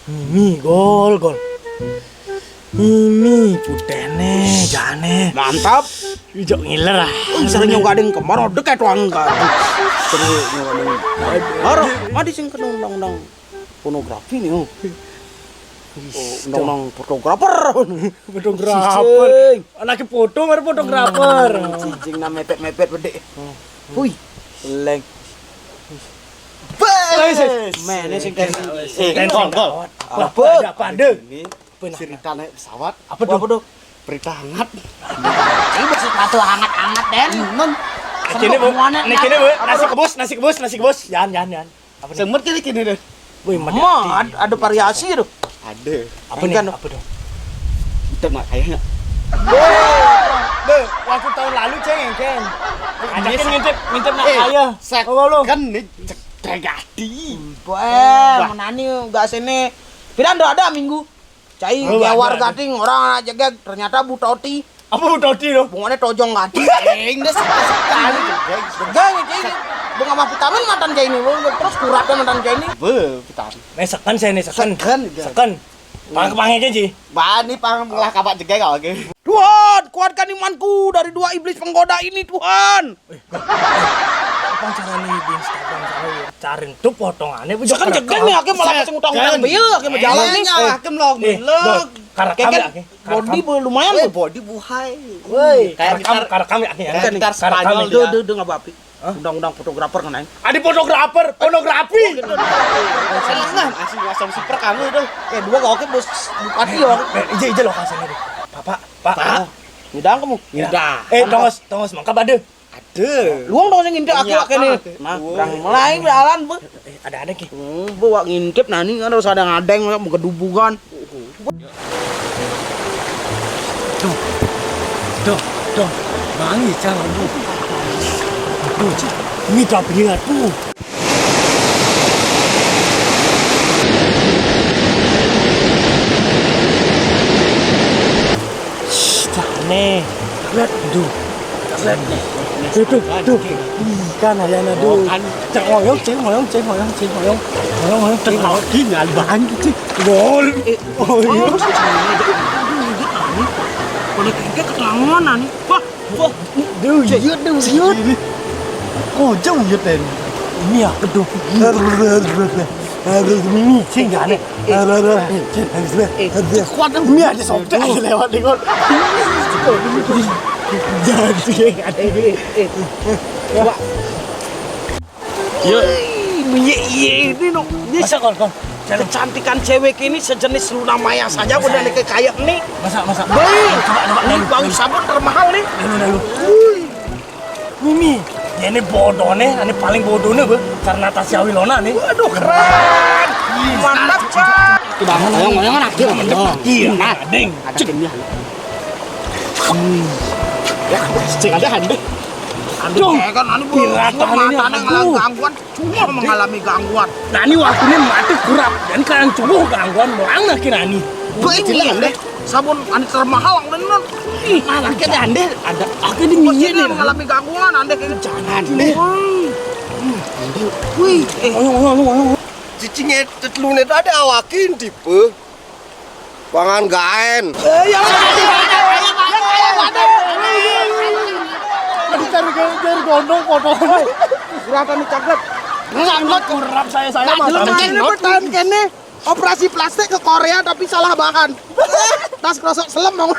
Mimi gol. Mimi putene jane. Mantap. Ijo ngiler ah. Sering nyogading kemar deket wang ka. Terus nyogading. Aro, madi sing kena undang-undang pornografi nih. Undang-undang fotografer. Fotografer. Anake foto mar fotografer. Cicing na mepet-mepet bedek. Hui, leng. Mene sing Gol. Apa ada? Ceritanya pesawat. Apa dong? Berita hangat. Ini bersepatu hangat-hangat Den. Kini bu, nasi kebus. Jangan. Apa nih? Semut kini deh. Wih, Ada variasi tuh. Ada. Apa nih? Apa dong? Itu mah kayaknya. Waktu tahun lalu ceng. Ajakin ngintip nak ayah. Kan nih cegadi. Menani gak sini. Piran ada minggu. Cai jawar gating orang jaga ternyata Bu Toti. Apa Bu Toti lo? Bunganya tojong gating. Ini sekali. Jaga cai. Bunga mah vitamin mantan cai ini. Terus kuratnya mantan cai ini. Nesekan saya. Sekan. Pang aja sih. Bani panglah kapak jaga kau oke. Tuhan, kuatkan imanku dari dua iblis penggoda ini Tuhan. Apa caranya di Instagram saya cariin tuh potongannya Kan jaga nih akhirnya malah kasih utang-utang bieu akhirnya jalan nih. Hakim log. Karekam Body lumayan tuh. Body buhay. Woi, karekam ya Kan gitar Spanyol tuh enggak bapi. Undang-undang fotografer kan aing. Ada fotografer, pornografi. Nah, asli langsung super kamu tuh. Dua kok oke bos bupati ya. Ija lokasinya deh. Pak. Ngidang kamu. Tongos mangka bade. Ada. Luang dong sing ngintip aku kene. Nah, berang mulai berjalan, Bu. Ada ki. Bu wak ngintip nani kan harus ada ngadeng mau kedubukan. Tuh. Mangi jangan bu. Ini tapi tuh. Nih, lihat tuh. Tuh. Kan ayana tuh. Cek ngoyong. Tinggal bahan gitu. Gol. Oh iya. Kalau kayak ketangonan nih. Wah. Siut. Oh, jauh ten. Ini ya, aduh. Ini tinggal nih. Kuat ini aja sobek aja lewat nih kok. Jadi ada ini. Wah. Ini no. Masa kon. Kecantikan cewek ini sejenis Luna Maya saja udah nih kayak nih. Masa. Ini wangi sabun termahal nih. Lalu. Mimi, ya ini bodoh nih, ini paling bodoh nih, Bu. Karena Tasya Wilona nih. Waduh, keren. Mantap, Cak. Ngoyong anak dia Iya, ding. Ada timnya. Ya, cek ada handeh. Aduh, kan anu piratan ini mengalami gangguan, cuma mengalami gangguan. Nah, ini waktunya mati kurap. Dan kalian coba gangguan orang kira nih. Begini deh. Sabun anu termahal bener. Ih, malah ada ande, ada aku di minyak nih. Mengalami gangguan ande kayak jangan deh. Wih, Cicingnya tetelune itu ada awakin tipe. Pangan gaen. Cari gondong fotonya. Kuratan cakep. Sangat kurap saya Ini bertahan kene. Operasi plastik ke Korea tapi salah bahan. Tas krosok selem dong.